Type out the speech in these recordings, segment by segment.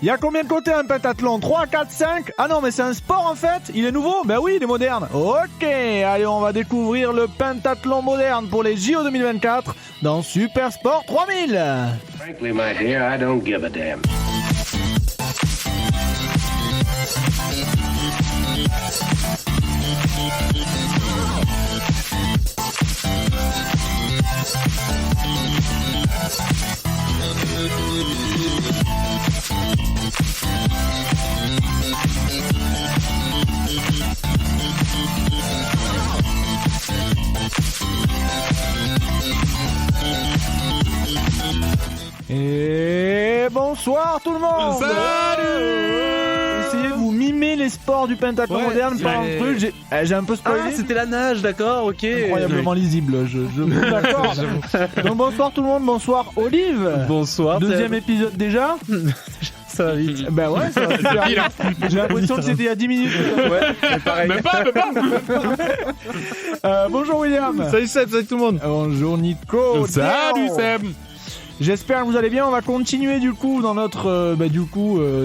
Il y a combien de côtés un pentathlon? 3, 4, 5? Ah non, mais c'est un sport en fait? Il est nouveau? Ben oui, il est moderne. Ok, allez, on va découvrir le pentathlon moderne pour les JO 2024 dans Super Sport 3000. Frankly, my dear, I don't give a damn. Et bonsoir tout le monde. Salut. Essayez de vous mimer les sports du pentathlon moderne par un truc. J'ai un peu spoilé. Ah, c'était la nage, d'accord, ok. Incroyablement lisible, d'accord. Donc bonsoir tout le monde, bonsoir Olive. Bonsoir. Deuxième épisode déjà. Ça va vite. Ben ouais, ça va super vite. J'ai l'impression que c'était il y a 10 minutes. Ouais, pareil. Même pas. Bonjour William. Salut Seb, salut tout le monde. Bonjour Nico. Salut Seb. J'espère que vous allez bien. On va continuer du coup dans notre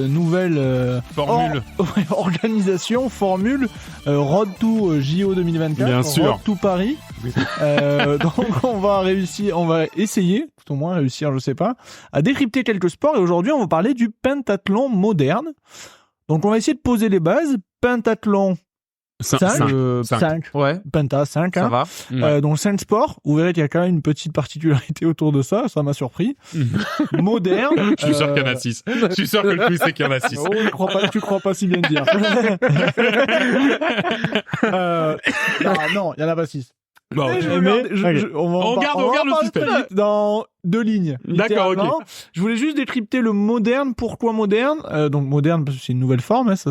nouvelle Formule. organisation, formule Road to JO 2024. Bien sûr. Road to Paris. Donc on va essayer, tout au moins réussir, je sais pas, à décrypter quelques sports. Et aujourd'hui, on va parler du pentathlon moderne. Donc on va essayer de poser les bases. Pentathlon 5. Ouais. Penta 5. Ça va. Donc 5 sports. Vous verrez qu'il y a quand même une petite particularité autour de ça. Ça m'a surpris. Moderne. Je suis sûr qu'il y en a 6. Je suis sûr que le plus c'est qu'il y en a 6. Oh, tu crois pas si bien dire. Non, il y en a pas 6. Bon, On garde le système. Dans 2 lignes. D'accord, ok. littéralement. Je voulais juste décrypter le moderne. Pourquoi moderne? Donc moderne parce que c'est une nouvelle forme. Hein, ça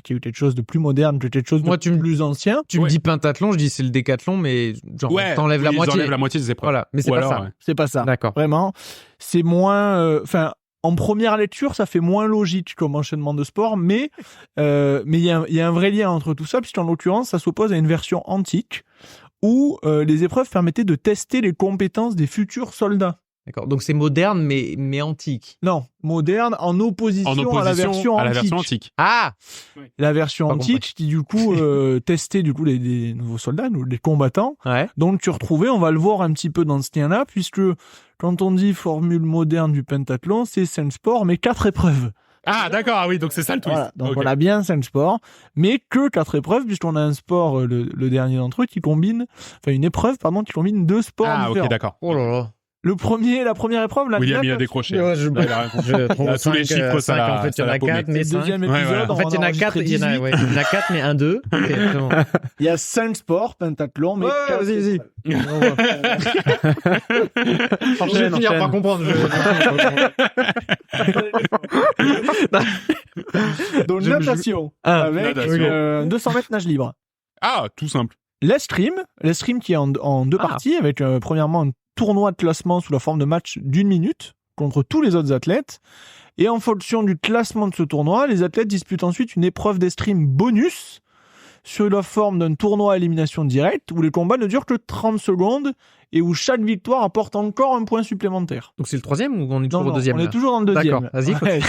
y a eu quelque chose de plus moderne, quelque chose de plus ancien. Tu me dis pentathlon, je dis c'est le décathlon, mais genre t'enlèves la moitié. J'enlève la moitié des épreuves. Voilà, mais c'est Ou pas alors, ça. ouais. C'est pas ça. D'accord. Vraiment. C'est moins... en première lecture, ça fait moins logique comme enchaînement de sport, mais il y a un vrai lien entre tout ça, puisqu'en l'occurrence, ça s'oppose à une version antique où les épreuves permettaient de tester les compétences des futurs soldats. D'accord. Donc c'est moderne, mais antique. Non, moderne en opposition à la version antique. Ah. La version Pas antique qui du coup testait du coup les nouveaux soldats, les combattants. Ouais. Donc tu retrouvais, on va le voir un petit peu dans ce lien-là, puisque quand on dit formule moderne du pentathlon, c'est 5 sports, mais 4 épreuves. Ah, d'accord, ah oui, donc c'est ça le twist. Voilà, donc Ok. on a bien 5 sports, mais que 4 épreuves, puisqu'on a un sport, le dernier d'entre eux, une épreuve, qui combine 2 sports Ah, différents. ok, d'accord. Oh là là. La première épreuve, la William, il a finale, décroché. Ouais, je trouve tous les chiffres, ça l'a- En fait, il y ça en l'a a 4, paumé. mais le 5. deuxième Ouais, épisode, voilà. En fait, il y en a 4, il y en a 4, mais 1, 2. Ok, c'est bon. Il y a 5 sports, pentathlon, mais Ouais, 4 vas-y. Je vais finir par comprendre. Donc natation, avec Natation. 200 mètres nage libre. Ah, tout simple. L'escrime qui est en 2 parties, avec premièrement un tournoi de classement sous la forme de match d'1 minute contre tous les autres athlètes. Et en fonction du classement de ce tournoi, les athlètes disputent ensuite une épreuve d'escrime bonus sur la forme d'un tournoi à élimination directe où les combats ne durent que 30 secondes et où chaque victoire apporte encore un point supplémentaire. Donc c'est le troisième ou on est toujours Non, au deuxième on est là toujours dans le deuxième. D'accord, vas-y. Ouais. Ouais,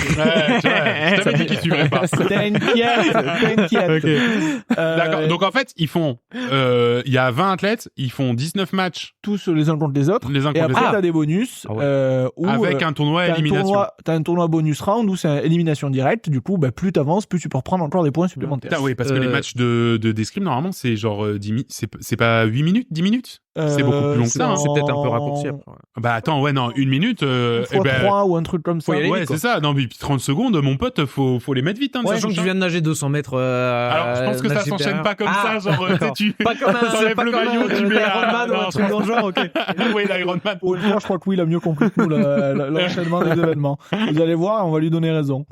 tu vois, je t'avais dit qu'il suivrait pas. T'inquiète. D'accord. Donc en fait, ils font, il y a 20 athlètes, ils font 19 matchs Tous les uns contre les autres. les uns Et contre les après, autres, t'as des bonus. Ah ouais. Où, avec un tournoi à t'as élimination. t'as un tournoi bonus round où c'est élimination directe. Du coup, plus t'avances, plus tu peux reprendre encore des points supplémentaires. Putain, oui, parce que les matchs d'escrime, normalement, c'est genre 10 minutes, c'est pas 8 minutes, 10 minutes? C'est beaucoup plus long que ça, hein. C'est peut-être un peu raccourci après. Bah attends, ouais, non, 1 minute, Fois 3 ou un truc comme ça. Faut y aller ouais, vite, quoi. c'est ça. Non, mais puis 30 secondes, mon pote, faut les mettre vite, hein. Ouais, ça sachant que change, tu hein. viens de nager 200 mètres. Alors, je pense que ça nage s'enchaîne supérieur. pas comme ça, genre, tu Pas comme un t'enlèves le maillot, tu mets Ironman ou un truc dans le genre, ok. Oui, l'Ironman. Pour une fois, je crois que Will a mieux compris que nous l'enchaînement des événements. Vous allez voir, on va lui donner raison.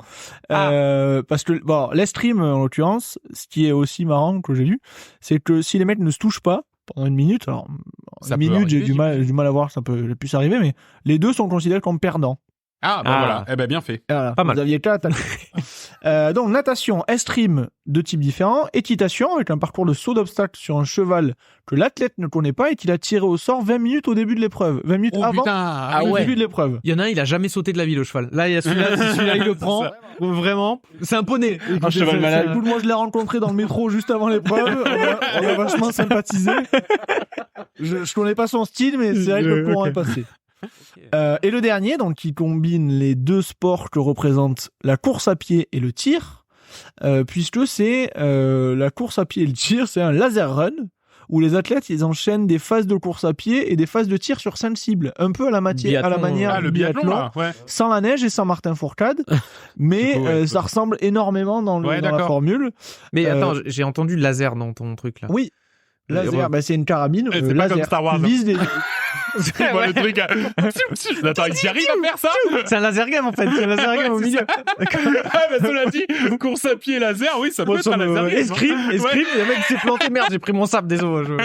Parce que, l'escrime, en l'occurrence, ce qui est aussi marrant que j'ai lu, c'est que si les mecs ne se touchent pas pendant 1 minute, alors, Ça 1 peut minute, j'ai arriver, du mal à voir, ça peut plus arriver, mais les deux sont considérés comme perdants. Ah, bah Ah. voilà. Eh ben, bien fait. Voilà, Pas mal. Vous aviez qu'à attaquer. Donc natation, escrime, 2 types différents. Équitation, avec un parcours de saut d'obstacle sur un cheval que l'athlète ne connaît pas et qu'il a tiré au sort 20 minutes au début de l'épreuve. 20 minutes avant le début de l'épreuve. Il y en a un, il a jamais sauté de la vie, le cheval. Là, il y a celui-là, il le prend. Vraiment. C'est un poney. Un cheval malade. Écoute, moi, je l'ai rencontré dans le métro juste avant l'épreuve. On a vachement sympathisé. Je connais pas son style, mais c'est vrai que le courant est passé. Et le dernier, donc, qui combine les 2 sports que représentent la course à pied et le tir, puisque c'est la course à pied et le tir, c'est un laser run, où les athlètes, ils enchaînent des phases de course à pied et des phases de tir sur 5 cibles. Un peu à la manière du biathlon, là, sans la neige et sans Martin Fourcade. Mais ça ressemble énormément dans la formule. Mais attends, j'ai entendu laser dans ton truc, là. Oui. Laser, c'est une carabine. C'est laser. pas comme Star Wars. Tu vises des... C'est moi le truc. Attends, il y arrive à faire ça. C'est un laser game en fait. C'est un laser game au milieu. Cela dit, course à pied laser, oui, ça peut être un laser game. Escrime, et le mec s'est planté. Merde, j'ai pris mon sable, désolé.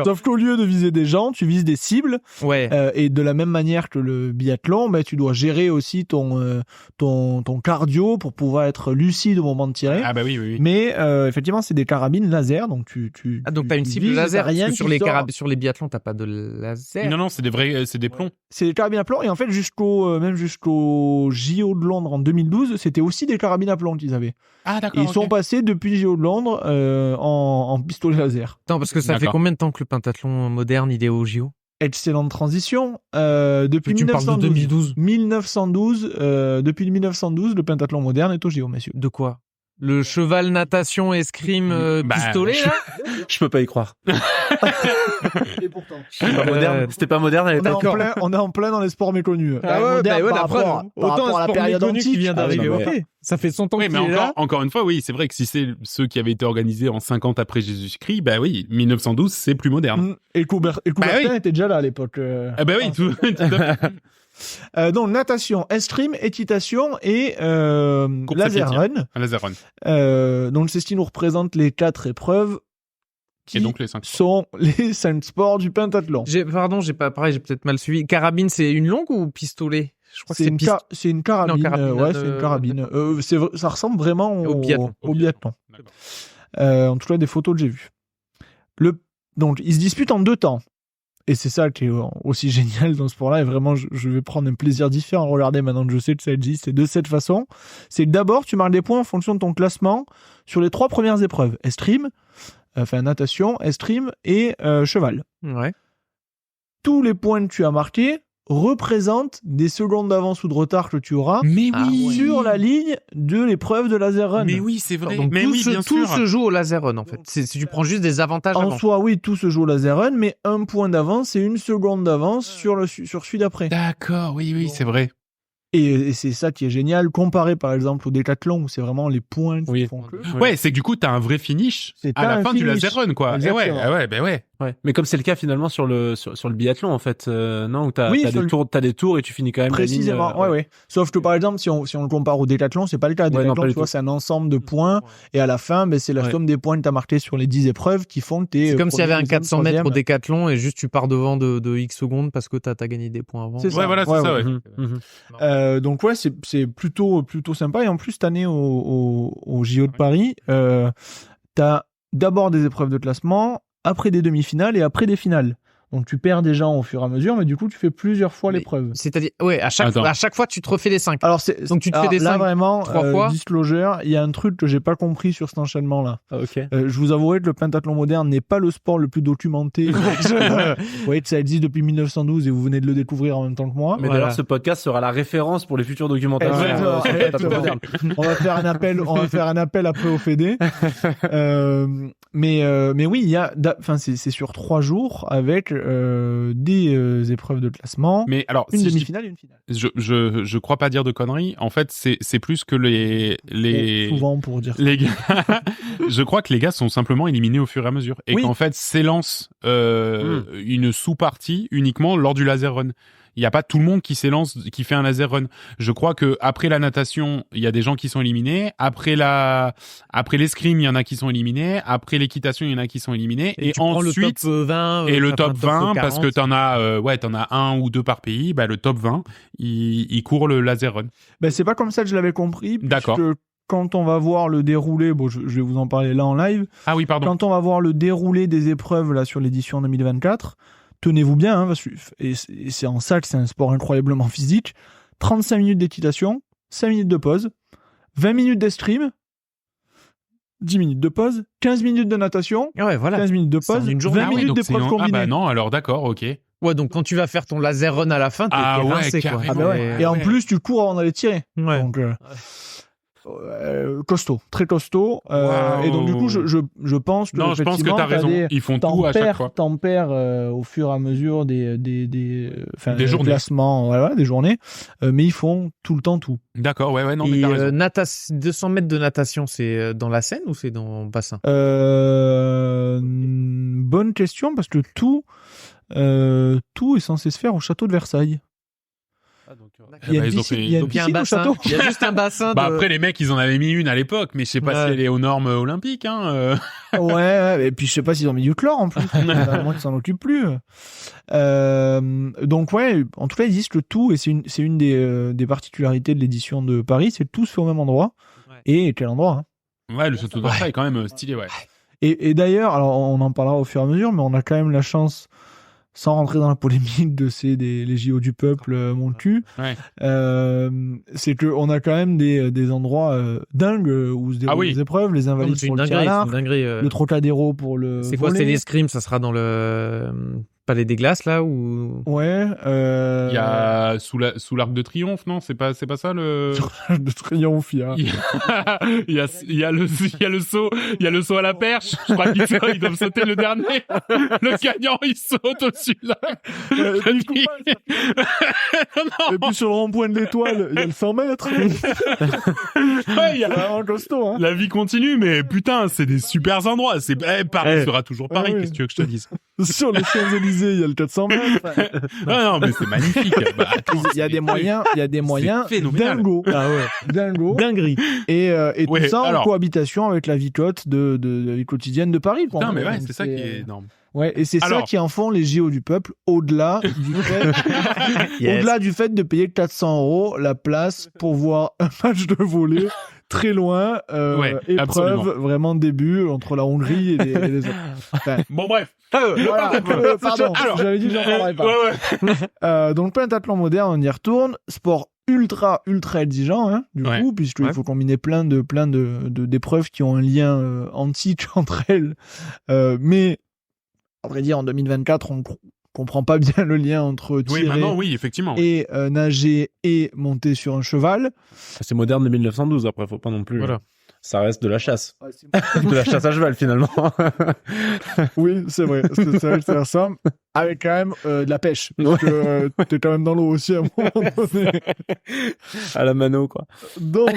Sauf qu'au lieu de viser des gens, tu vises des cibles. Ouais. Et de la même manière que le biathlon, tu dois gérer aussi ton cardio pour pouvoir être lucide au moment de tirer. Ah bah oui. Mais effectivement, c'est des carabines laser, donc donc t'as une cible laser. Sur les biathlons, t'as pas de laser. Non, c'est des plombs. C'est des carabines à plomb, et en fait, même jusqu'au JO de Londres en 2012, c'était aussi des carabines à plomb qu'ils avaient. Ah d'accord. Et ils sont passés depuis le JO de Londres en pistolet laser. Attends, parce que ça fait combien de temps que le pentathlon moderne il est au JO? Excellente transition. Depuis 1912. 1912. Depuis 1912, le pentathlon moderne est au JO, messieurs. De quoi? Le cheval, natation, escrime, pistolet, là? Je peux pas y croire. Et pourtant. C'était pas moderne à l'époque. On est en plein dans les sports méconnus. Moderne, par rapport à la période antique qui vient d'arriver. Okay. Ça fait 100 ans qu'il est là. Encore une fois, oui, c'est vrai que si c'est ceux qui avaient été organisés en 50 après Jésus-Christ, 1912, c'est plus moderne. Et Coubertin était déjà là à l'époque. Tout à fait. Donc natation, escrime, équitation et laser run. Laser run. Donc ceci nous représente les 4 épreuves qui donc les 5 sont les 5 sports du pentathlon. J'ai peut-être mal suivi. Carabine, c'est une longue ou pistolet? Je crois que c'est une carabine. C'est une carabine. Ça ressemble vraiment au biathlon. En tout cas, des photos que j'ai vues. Donc, ils se disputent en 2 temps. Et c'est ça qui est aussi génial dans ce sport-là. Et vraiment, je vais prendre un plaisir différent à regarder maintenant que je sais que ça existe. C'est de cette façon. C'est que d'abord, tu marques des points en fonction de ton classement sur les 3 premières épreuves. Escrime, natation, escrime et cheval. Ouais. Tous les points que tu as marqués représentent des secondes d'avance ou de retard que tu auras sur la ligne de l'épreuve de laser run. Mais oui, c'est vrai. Donc, tout se joue au laser run en fait. Si tu prends juste des avantages en soi, oui, tout se joue au laser run, mais 1 point d'avance et 1 seconde d'avance sur celui d'après. D'accord, oui, c'est vrai. Et c'est ça qui est génial, comparé par exemple au décathlon où c'est vraiment les points qui font que... Ouais, c'est que du coup, t'as un vrai finish à la fin du laser run, quoi. Et ouais. Mais comme c'est le cas finalement sur le biathlon en fait, non, où t'as des tours et tu finis quand même précisément. La ligne, ouais. Sauf que par exemple, si on le compare au décathlon, c'est pas le cas. Décathlon, tu vois, c'est un ensemble de points et à la fin, c'est la somme des points que t'as marqués sur les 10 épreuves qui font que t'es. C'est comme s'il y avait un 400 mètres au décathlon et juste tu pars devant de X secondes parce que t'as gagné des points avant. C'est ça. Voilà, c'est ça. Ouais. Donc c'est plutôt sympa, et en plus cette année au JO de Paris, t'as d'abord des épreuves de classement, après des demi-finales et après des finales. Donc tu perds des gens au fur et à mesure, mais du coup tu fais plusieurs fois l'épreuve. C'est-à-dire, à chaque fois tu te refais les 5. Alors donc tu te fais des 5 là vraiment 3 fois. Disclosure, il y a un truc que j'ai pas compris sur cet enchaînement là. Ok. Je vous avouerai que le pentathlon moderne n'est pas le sport le plus documenté. Vous voyez que ça existe depuis 1912 et vous venez de le découvrir en même temps que moi. Mais d'ailleurs ce podcast sera la référence pour les futurs documentaires. On va faire un appel après au Fédé. Mais oui, il y a, c'est sur 3 jours avec des épreuves de classement. Mais alors, une demi-finale et une finale. Je crois pas dire de conneries. En fait, c'est plus que les souvent pour dire les gars. Je crois que les gars sont simplement éliminés au fur et à mesure et qu'en fait s'élance une sous-partie uniquement lors du laser run. Il n'y a pas tout le monde qui s'élance, qui fait un laser run. Je crois que après la natation, il y a des gens qui sont éliminés. Après l'escrime, il y en a qui sont éliminés. Après l'équitation, il y en a qui sont éliminés. Et ensuite, le top 20, le top 20, parce que t'en as 1 ou 2 par pays. Le top 20, il court le laser run. C'est pas comme ça que je l'avais compris. D'accord. quand on va voir le déroulé, bon, je vais vous en parler là en live. Ah oui, pardon. Quand on va voir le déroulé des épreuves là sur l'édition 2024, tenez-vous bien, hein, et c'est en ça que c'est un sport incroyablement physique. 35 minutes d'équitation, 5 minutes de pause, 20 minutes d'escrime, 10 minutes de pause, 15 minutes de natation, 15 minutes de pause, 20 minutes d'épreuves combinées. Ah bah non, alors d'accord, ok. Ouais, donc quand tu vas faire ton laser run à la fin, t'es rincé, quoi. Ah bah ouais. Et en plus, tu cours avant d'aller tirer. Ouais. Donc, costaud, très costaud. Et donc du coup, je pense que non, je pense que t'as raison. Ils font tout à chaque fois. T'en perds au fur et à mesure des journées. Classements, voilà, des journées. Mais ils font tout le temps tout. D'accord, ouais, non, mais et t'as raison. 200 mètres de natation, c'est dans la Seine ou c'est dans le bassin? Bonne question, parce que tout est censé se faire au château de Versailles. Il y a une piscine au château. Il y a juste un bassin. Après, les mecs, ils en avaient mis une à l'époque, mais je sais pas si elle est aux normes olympiques. Ouais, et puis je sais pas s'ils ont mis du chlore en plus. Moi, ils s'en occupent plus. Donc ouais, en tout cas, ils disent que tout, et c'est une des particularités de l'édition de Paris, c'est que tout se fait au même endroit. Et quel endroit, hein. Ouais, le château de Versailles est quand même stylé, ouais. Et d'ailleurs, alors on en parlera au fur et à mesure, mais on a quand même la chance, sans rentrer dans la polémique de les JO du peuple, mon cul, c'est qu'on a quand même des endroits dingues où se déroulent les épreuves, les Invalides pour le tir à l'arc, le Trocadéro pour le C'est quoi, c'est l'escrime, ça sera dans le Palais des Glaces, là, ou... Ouais. Il y a sous l'Arc de Triomphe, non? C'est pas ça, le... Sous l'Arc de Triomphe, il y a le saut à la perche. Je crois qu'ils doivent sauter le dernier. Le gagnant, il saute au-dessus de là. Et puis sur le rond-point de l'Étoile, il y a le 100 mètres. Ouais, il y a vraiment costaud, hein. La vie continue, mais putain, c'est des super endroits. Paris sera toujours Paris, qu'est-ce que tu veux que je te dise? Sur les Champs-Élysées, il y a le 400 mètres. Non, mais c'est magnifique. Il y a des moyens dingo. Ah ouais. Dingo. Dinguerie. Et tout ça en cohabitation avec la vie de la vie quotidienne de Paris, quoi. Non, mais ouais, c'est ça qui est énorme. Ouais, et c'est ça qui en font les JO du peuple, au-delà du fait, au-delà du fait de payer 400 € la place pour voir un match de volley très loin, épreuve, absolument. vraiment début entre la Hongrie et les autres. Enfin, bon, bref. Pardon, j'avais dit que j'en parlerais pas. Ouais. Donc, pentathlon moderne, on y retourne. Sport ultra exigeant, hein, du coup, puisqu'il faut combiner plein d'épreuves qui ont un lien antique entre elles. Mais, à vrai dire, en 2024, on comprend pas bien le lien entre tirer effectivement. Et nager et monter sur un cheval. C'est moderne de 1912, après, faut pas non plus... Voilà. Ça reste de la chasse. De la chasse à cheval, finalement. Oui, c'est vrai. C'est vrai que c'est ça. Avec quand même de la pêche. Parce que t'es quand même dans l'eau aussi à un moment donné. À la mano, quoi. Donc,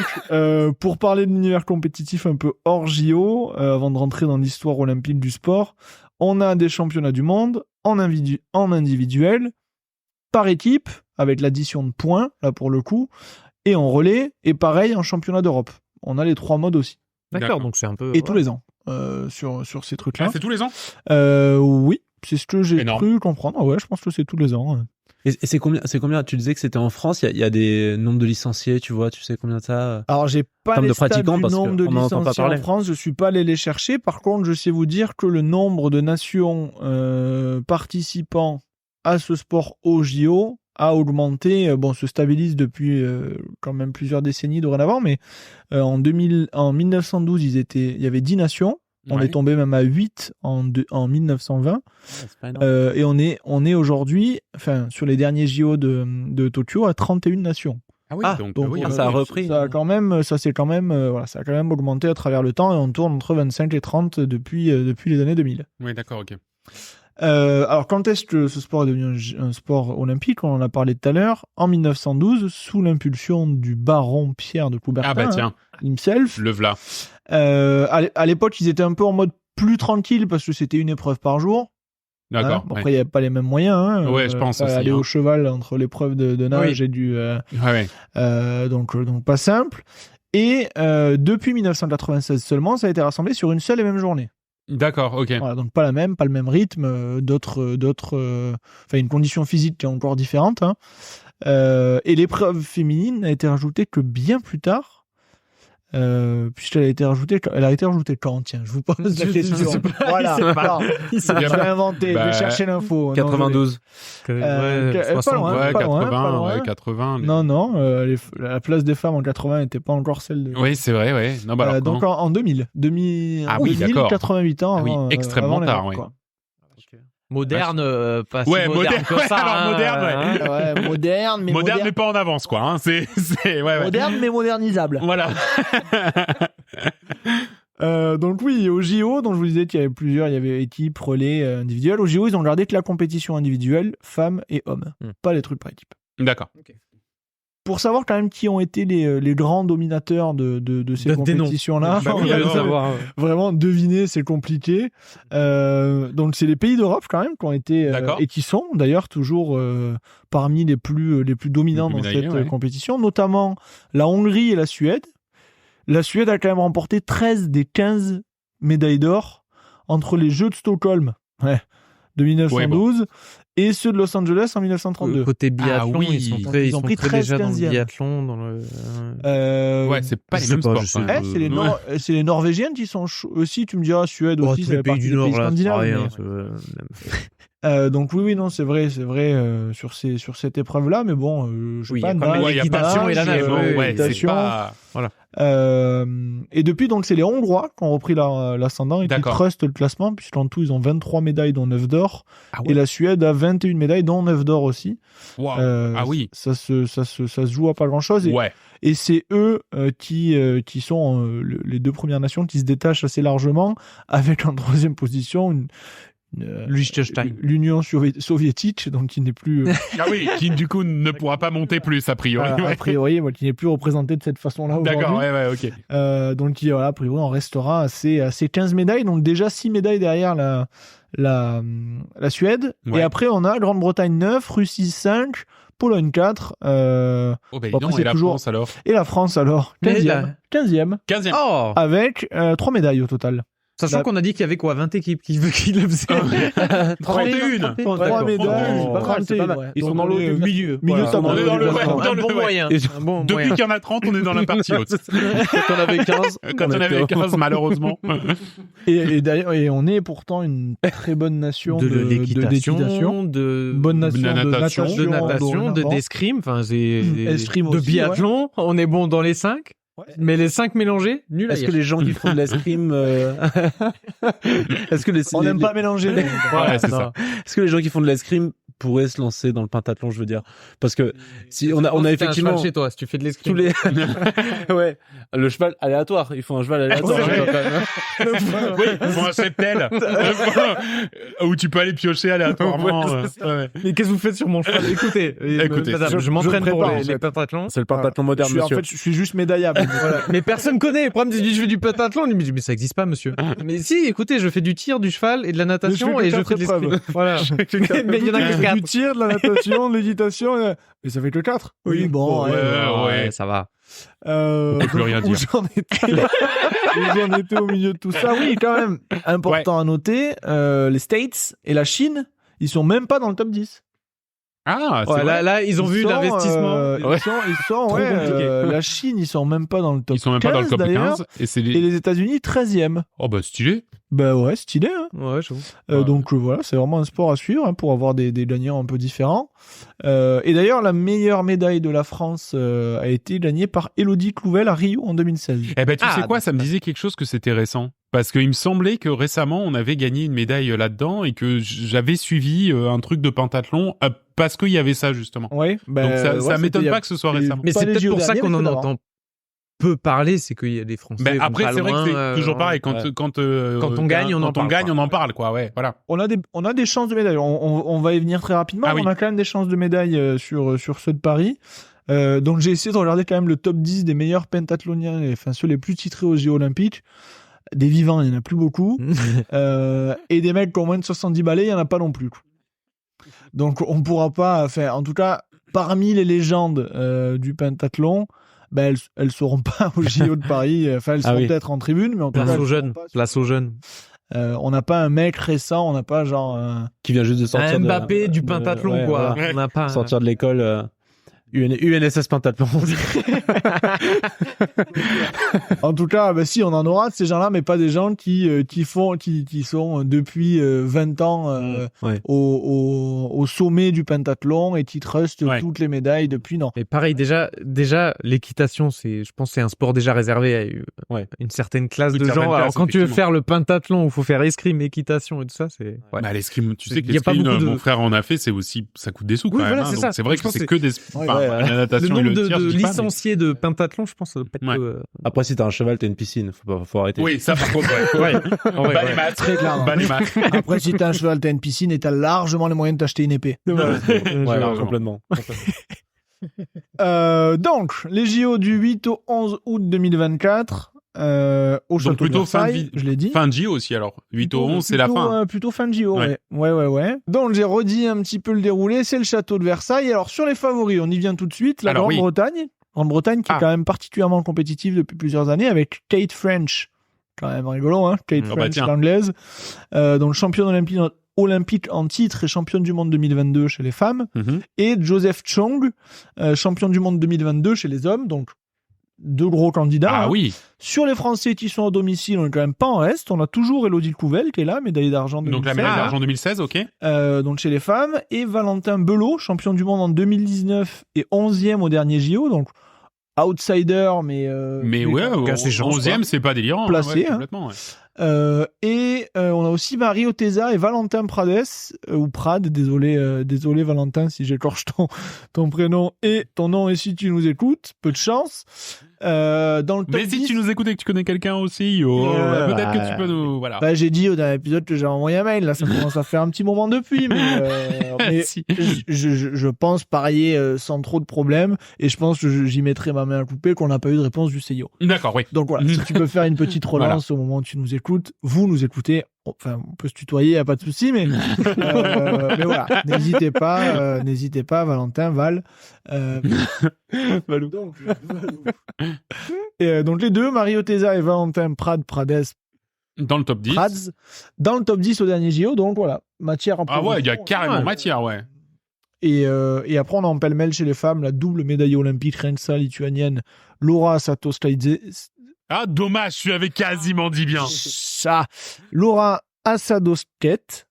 pour parler de l'univers compétitif un peu hors JO, avant de rentrer dans l'histoire olympique du sport, on a des championnats du monde en individuel, par équipe, avec l'addition de points, là pour le coup, et en relais, et pareil en championnat d'Europe. On a les 3 modes aussi. D'accord, donc c'est un peu... Et tous les ans, sur ces trucs-là. Ah, c'est tous les ans? Oui, c'est ce que j'ai cru comprendre. Ah ouais, je pense que c'est tous les ans. Et c'est combien? Tu disais que c'était en France, il y a des nombres de licenciés, tu vois, tu sais combien de ça? Alors, j'ai pas les stats du nombre de licenciés en France, je suis pas allé les chercher. Par contre, je sais vous dire que le nombre de nations participant à ce sport au JO a augmenté, se stabilise depuis quand même plusieurs décennies dorénavant, mais en 1912, il y avait 10 nations. On est tombé même à 8 en 1920. Et on est aujourd'hui, sur les derniers JO de Tokyo, à 31 nations. Ah oui, donc ça a repris. Ça a quand même augmenté à travers le temps, et on tourne entre 25 et 30 depuis les années 2000. Oui, d'accord, ok. Alors, quand est-ce que ce sport est devenu un sport olympique? On en a parlé tout à l'heure. En 1912, sous l'impulsion du baron Pierre de Coubertin, himself. Le v'là. À l'époque, ils étaient un peu en mode plus tranquille parce que c'était une épreuve par jour. D'accord. Après, il n'y avait pas les mêmes moyens. Hein. Ouais, je pense aussi. Aller au cheval entre l'épreuve de nage et du... donc, pas simple. Et depuis 1996 seulement, ça a été rassemblé sur une seule et même journée. D'accord, ok. Voilà, donc pas le même rythme, une condition physique qui est encore différente. Hein. Et l'épreuve féminine n'a été rajoutée que bien plus tard, Puisqu'elle a été rajoutée quand, tiens, je vous pose la question. Voilà. Je vais inventer, je vais chercher l'info. 92. Pas loin. 80. Non, la place des femmes en 80 n'était pas encore celle de... Oui, c'est vrai, ouais. Non, alors, donc en 2000. Ah oui, d'accord. 88 ans avant, extrêmement avant tard, oui. Moderne, pas si moderne que ça. Alors, moderne, mais pas en avance, quoi. Hein. C'est moderne, mais modernisable. Voilà. Donc oui, au JO, dont je vous disais qu'il y avait plusieurs, il y avait équipe, relais, individuel. Au JO, ils ont gardé que la compétition individuelle, femmes et hommes, pas les trucs par équipe. D'accord. Okay. Pour savoir quand même qui ont été les grands dominateurs de ces compétitions-là, vraiment deviner, c'est compliqué. Donc c'est les pays d'Europe quand même qui ont été et qui sont d'ailleurs toujours parmi les plus dominants dans cette compétition, notamment la Hongrie et la Suède. La Suède a quand même remporté 13 des 15 médailles d'or entre les Jeux de Stockholm de 1912 et ceux de Los Angeles en 1932. Côté biathlon, ils ont pris 13 déjà 15e. Dans le biathlon. Dans le... c'est pas les mêmes sports. C'est les Norvégiennes qui sont aussi, tu me diras, Suède aussi, c'est la partie des pays scandinaves. Donc oui, non, c'est vrai sur cette épreuve-là, mais bon, je sais pas. Comme l'équitation et la nage. C'est pas... Voilà. Et depuis, donc, c'est les Hongrois qui ont repris l'ascendant et qui trustent le classement, puisqu'en tout, ils ont 23 médailles, dont 9 d'or. Et la Suède a 21 médailles, dont 9 d'or aussi. Wow. Ça se joue à pas grand-chose. Et c'est eux qui sont les deux premières nations qui se détachent assez largement, avec en troisième position l'Union soviétique, donc qui n'est plus qui du coup ne pourra pas monter plus a priori. A priori, qui n'est plus représenté de cette façon-là aujourd'hui. D'accord, ok. Donc a priori on restera à ces 15 médailles, donc déjà 6 médailles derrière la Suède. Et après on a Grande-Bretagne 9, Russie 5, Pologne 4. Et la France alors. Et la France alors 15e. Avec 3 médailles au total. Sachant qu'on a dit qu'il y avait 20 équipes qui le faisaient. 31. 3 médailles. Ils sont dans le milieu. On est dans le bon moyen. Depuis qu'il y en a 30, on est dans la partie haute. Quand on avait 15. Quand on avait 15, malheureusement. Et d'ailleurs, on est pourtant une très bonne nation d'équitation, bonne nation de natation, d'escrime, de biathlon. On est bon dans les 5. Mais les 5 mélangés, nul à Est-ce que les gens qui font de l'escrime, on n'aime pas mélanger. C'est ça. Est-ce que les gens qui font de l'escrime pourraient se lancer dans le pentathlon, je veux dire, parce que si on a effectivement un cheval chez toi, si tu fais de l'escrime, le cheval aléatoire, il faut un cheval aléatoire. Oui, il faut un cheptel où tu peux aller piocher aléatoirement. Mais qu'est-ce que vous faites sur mon cheval? Écoutez, je m'entraîne pour les pentathlons. C'est le pentathlon moderne, monsieur. En fait, je suis juste médaillable. Mais personne connaît. Le problème, c'est que je fais du pentathlon. Il me dit, mais ça existe pas, monsieur. Mais si, écoutez, je fais du tir, du cheval et de la natation et je fais de l'escrime. Voilà. Mais il y en a que 4. Du tir, de la natation, de l'équitation, mais ça fait que 4. Oui, bon, ça va. On peut plus rien dire. Où j'en étais au milieu de tout ça. Oui, quand même, important à noter, les States et la Chine, ils sont même pas dans le top 10. Ah, c'est vrai. Là, ils ont vu l'investissement. Ils sont la Chine, ils sont même pas dans le top 15. Ils sont même pas dans le top 15. Et les États-Unis, 13e. Oh, bah, stylé. Bah ouais, stylé. Hein. Ouais, je trouve. Donc voilà, c'est vraiment un sport à suivre pour avoir des gagnants un peu différents. Et d'ailleurs, la meilleure médaille de la France a été gagnée par Élodie Clouvel à Rio en 2016. Eh ben, tu sais quoi, ça me disait quelque chose que c'était récent. Parce qu'il me semblait que récemment, on avait gagné une médaille là-dedans et que j'avais suivi un truc de pentathlon parce qu'il y avait ça, justement. Ouais, donc ça m'étonne pas que ce soit récemment. Mais c'est peut-être pour ça qu'on en entend peu parler, c'est qu'il y a des Français. Mais après, c'est vrai que c'est toujours pareil. Quand on gagne, on en parle, quoi. Ouais, voilà. On a des chances de médaille. On va y venir très rapidement. On a quand même des chances de médaille sur ceux de Paris. Donc j'ai essayé de regarder quand même le top 10 des meilleurs pentathloniens, ceux les plus titrés aux Jeux Olympiques. Des vivants, il n'y en a plus beaucoup. Et des mecs qui ont moins de 70 balais, il n'y en a pas non plus. Donc on ne pourra pas faire... En tout cas, parmi les légendes du pentathlon, elles ne seront pas au JO de Paris. Elles seront peut-être en tribune, mais en tout cas... Place aux jeunes. On n'a pas un mec récent, on n'a pas genre... Qui vient juste de sortir un Mbappé du pentathlon, quoi. Voilà. On n'a pas... Sortir de l'école... UNSS Pentathlon. En tout cas, bah, si, on en aura de ces gens-là, mais pas des gens qui sont depuis 20 ans au sommet du pentathlon et qui trustent toutes les médailles depuis, non. Mais pareil, déjà l'équitation, je pense que c'est un sport déjà réservé à une certaine classe de gens. Alors quand tu veux faire le pentathlon, il faut faire escrime, équitation et tout ça, c'est... Ouais. Bah, l'escrime, tu sais que l'escrime, mon frère en a fait, c'est aussi, ça coûte des sous quand même. Voilà, c'est ça. C'est vrai que c'est que des... la natation le nombre et le tir, de licenciés de pentathlon, je pense, ça doit pas être... Après, si t'as un cheval, t'as une piscine. Faut arrêter. Oui, ça par contre, les maths. Très clairement. Les maths. Après, si t'as un cheval, t'as une piscine et t'as largement les moyens de t'acheter une épée. Complètement. Donc, les JO du 8 au 11 août 2024, au château de Versailles, je l'ai dit. Fin de JO aussi, alors. 8 au 11, c'est la fin. Plutôt fin de JO, ouais. Donc, j'ai redit un petit peu le déroulé. C'est le château de Versailles. Alors, sur les favoris, on y vient tout de suite. La Grande-Bretagne. Grande-Bretagne qui est quand même particulièrement compétitive depuis plusieurs années avec Kate French. Quand même rigolo, hein. Kate French, l'anglaise. Donc, championne olympique en titre et championne du monde 2022 chez les femmes. Et Joseph Chong, champion du monde 2022 chez les hommes. Donc, deux gros candidats. Ah oui. Sur les Français qui sont à domicile, on est quand même pas en reste. On a toujours Élodie Couvel qui est là, médaille d'argent 2016. Donc la médaille d'argent 2016, ok. Donc chez les femmes. Et Valentin Belot, champion du monde en 2019 et 11e au dernier JO. Donc outsider, mais ouais, 11e, c'est pas délirant. Placé, complètement, et on a aussi Marie Oteza et Valentin Prades, ou Prade, désolé Valentin si j'écorche ton prénom et ton nom, et si tu nous écoutes, peu de chance. Dans le top mais si 10, tu nous écoutes et que tu connais quelqu'un aussi, peut-être que tu peux nous... Voilà. Bah, j'ai dit au dernier épisode que j'ai envoyé un mail, là ça commence à faire un petit moment depuis, mais si. je pense parier sans trop de problèmes, et je pense que j'y mettrai ma main à couper qu'on n'a pas eu de réponse du CIO. D'accord, oui. Donc voilà, si tu peux faire une petite relance au moment où tu nous écoutes, vous nous écoutez, enfin on peut se tutoyer, y a pas de souci, mais voilà, n'hésitez pas, Valentin, Val. Valou. Donc les deux, Marie Oteza et Valentin Prades dans le top 10. Dans le top 10 au dernier JO, donc voilà, matière en progression. Ah ouais, il y a carrément matière, ouais. Et après, on a en pêle-mêle chez les femmes la double médaille olympique Rensa lituanienne Laura Assadoskaitė. Ah, dommage, tu avais quasiment dit bien. Ça. Laura Assadoskaitė.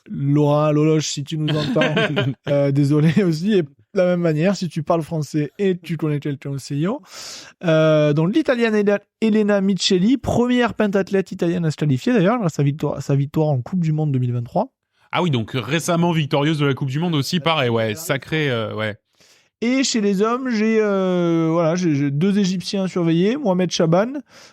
Laura Loloche, si tu nous entends. Désolé aussi. Et de la même manière, si tu parles français et tu connais quelqu'un au CIO. Donc, l'Italienne Elena Micheli, première pentathlète italienne à se qualifier d'ailleurs, grâce à sa victoire en Coupe du Monde 2023. Ah oui, donc récemment victorieuse de la Coupe du Monde aussi, pareil, ouais, sacré, ouais. Et chez les hommes, j'ai deux Égyptiens à surveiller, Mohamed Chaban,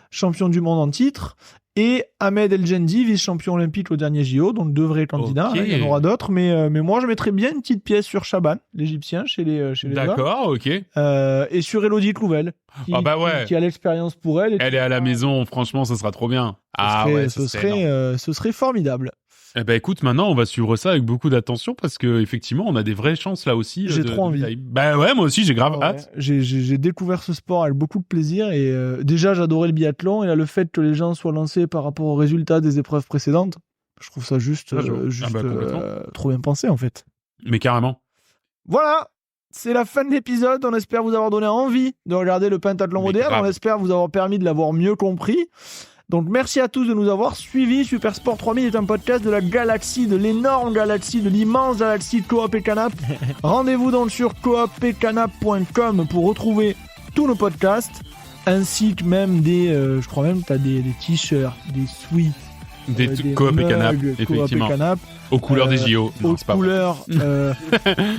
champion du monde en titre, et Ahmed El Jendi, vice-champion olympique au dernier JO, donc deux vrais candidats. Okay. Il y en aura d'autres, mais moi je mettrais bien une petite pièce sur Chaban, l'Égyptien, chez les hommes. D'accord, ok. Et sur Élodie Couvel, qui a l'expérience pour elle. Elle est à la maison, franchement, ça sera trop bien. Ce serait formidable. Eh ben écoute, maintenant on va suivre ça avec beaucoup d'attention parce que effectivement on a des vraies chances là aussi. J'ai trop envie. Bah ouais, moi aussi j'ai grave hâte. J'ai découvert ce sport avec beaucoup de plaisir et déjà j'adorais le biathlon et là le fait que les gens soient lancés par rapport aux résultats des épreuves précédentes, je trouve ça juste trop bien pensé en fait. Mais carrément. Voilà. C'est la fin de l'épisode. On espère vous avoir donné envie de regarder le pentathlon moderne. On espère vous avoir permis de l'avoir mieux compris. Donc merci à tous de nous avoir suivis. Super Sport 3000 est un podcast de la galaxie, de l'énorme galaxie, de l'immense galaxie de Coop et Canap. Rendez-vous donc sur coopetcanap.com pour retrouver tous nos podcasts, ainsi que même je crois même que tu as des t-shirts, des sweats, des Coop et Canap, effectivement. Aux couleurs des JO. Non, aux couleurs.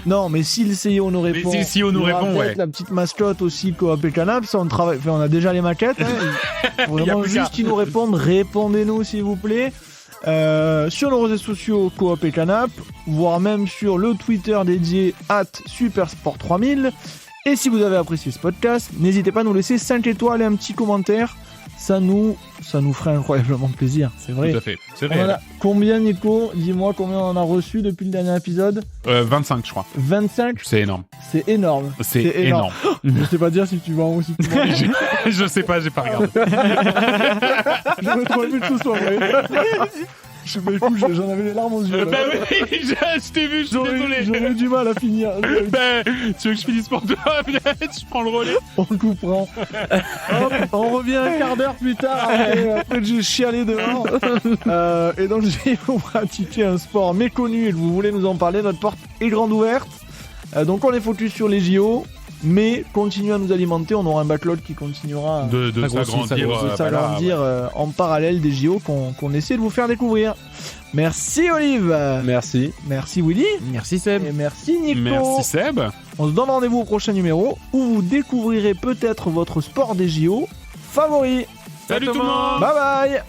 Non, mais si le CIO nous répond. Mais si le CIO nous répond, ouais. La petite mascotte aussi, Coop et Canap, ça on travaille. Enfin, on a déjà les maquettes. Hein. Vraiment juste qu'ils nous répondent. Répondez-nous, s'il vous plaît. Sur nos réseaux sociaux, Coop et Canap, voire même sur le Twitter dédié @supersport3000. Et si vous avez apprécié ce podcast, n'hésitez pas à nous laisser 5 étoiles et un petit commentaire. Ça nous ferait incroyablement plaisir, c'est vrai. Tout à fait, c'est vrai. Combien, Nico? Dis-moi combien on en a reçu depuis le dernier épisode. 25, je crois. 25? C'est énorme. C'est énorme. C'est énorme. Je sais pas dire si tu vas ou si tu vas. Je sais pas, j'ai pas regardé. Je me trouve plus que ce soit vrai. Écoute, j'en avais les larmes aux yeux. Bah oui, je t'ai vu, je suis désolé. J'aurais du mal à finir. Tu veux que je finisse pour toi? Je prends le relais. On le coupera. Hop, on revient un quart d'heure plus tard. Après que j'ai chialé dehors. Et donc, si vous pratiquez un sport méconnu et que vous voulez nous en parler, notre porte est grande ouverte. Donc, on est focus sur les JO. Mais continuez à nous alimenter, on aura un backlog qui continuera de s'agrandir en parallèle des JO qu'on essaie de vous faire découvrir. Merci Olive. Merci. Merci Willy. Merci Seb. Et merci Nico. Merci Seb. On se donne rendez-vous au prochain numéro où vous découvrirez peut-être votre sport des JO favori. Salut tout le monde. Bye bye.